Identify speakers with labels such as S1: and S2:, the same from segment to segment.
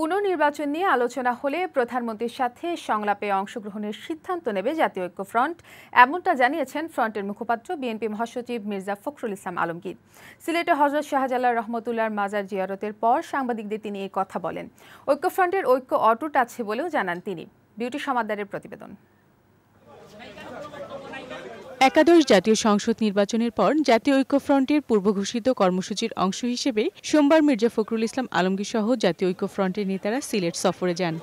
S1: পুনর্নির্বাচন নিয়ে আলোচনা হলে প্রধানমন্ত্রীর সাথে সংলাপে অংশগ্রহণের সিদ্ধান্ত নেবে জাতীয় ঐক্য ফ্রন্ট, এমনটা জানিয়েছেন ফ্রন্টের মুখপাত্র বিএনপি মহাসচিব মির্জা ফখরুল ইসলাম আলমগীর। সিলেটে হযরত শাহজালাল রহমতুল্লাহর মাজার জিয়ারতের পর সাংবাদিকদের তিনি এই কথা বলেন। ঐক্যফ্রন্টের ঐক্য অটুট আছে বলেও জানান তিনি। বিউটি সমাদ্দারের প্রতিবেদন।
S2: একাদশ জাতীয় সংসদ নির্বাচনের পর জাতীয় ঐক্যফ্রন্টের পূর্বঘোষিত কর্মসূচির অংশ হিসেবে সোমবার মির্জা ফখরুল ইসলাম আলমগীর সহ জাতীয় ঐক্যফ্রন্টের নেতারা সিলেট সফরে যান।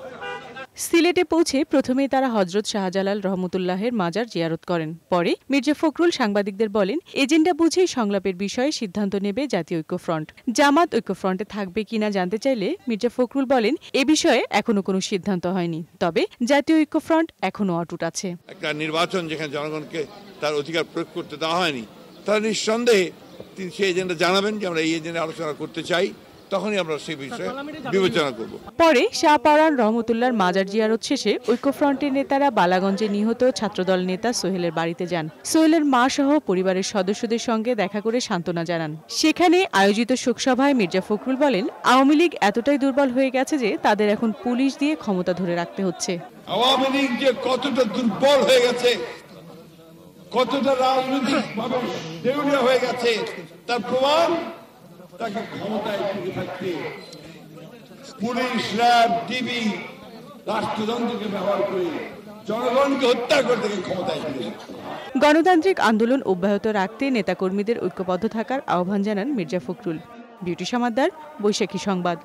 S2: সিলেটে পৌঁছে প্রথমেই তারা হযরত শাহজালাল রহমতুল্লাহের মাজার জিয়ারত করেন। পরে মির্জা ফখরুল সাংবাদিকদের বলেন, এজেন্ডা বুঝেই সংলাপের বিষয়ে সিদ্ধান্ত নেবে জাতীয় ঐক্যফ্রন্ট। জামাত ঐক্যফ্রন্টে থাকবে কিনা জানতে চাইলে মির্জা ফখরুল বলেন, এ বিষয়ে এখনো কোনো সিদ্ধান্ত হয়নি, তবে জাতীয় ঐক্যফ্রন্ট এখনো অটুট আছে।
S3: একটা নির্বাচন যেখানে জনগণকে তার অধিকার প্রয়োগ করতে দেওয়া হয়নি, তাহলে নিঃসন্দেহে তিনি সেই এজেন্ডা জানাবেন যে আমরা এই এজেন্ডা আলোচনা করতে চাই, তখনই আমরা সেই বিষয়ে বিবেচনা করব।
S2: পরে শাহপাওরান রহমতুল্লাহর মাজার জিয়ারত শেষে ঐক্যফ্রন্টের নেতারা বালাগঞ্জে নিহত ছাত্রদল নেতা সোহেলের বাড়িতে যান। সোহেলের মা সহ পরিবারের সদস্যদের সঙ্গে দেখা করে সান্ত্বনা জানান। সেখানে আয়োজিত শোকসভায় মির্জা ফখরুল বলেন, আওয়ামী লীগ এতটাই দুর্বল হয়ে গেছে যে তাদের এখন পুলিশ দিয়ে ক্ষমতা ধরে রাখতে হচ্ছে।
S3: আওয়ামী লীগ যে কতটা দুর্বল হয়ে গেছে, কতটা রাজনৈতিকভাবে দেউলিয়া হয়ে গেছে, তার প্রমাণ তাকে ক্ষমতায় টিকে থাকতে পুলিশ, র্যাব, টিভি, রাষ্ট্রযন্ত্রকে ব্যবহার করে জনগণকে হত্যা করতে ক্ষমতায় টিকে থাকছে।
S2: গণতান্ত্রিক আন্দোলন অব্যাহত রাখতে নেতাকর্মীদের ঐক্যবদ্ধ থাকার আহ্বান জানান মির্জা ফখরুল। বিউটি সমাদ্দার, বৈশাখী সংবাদ।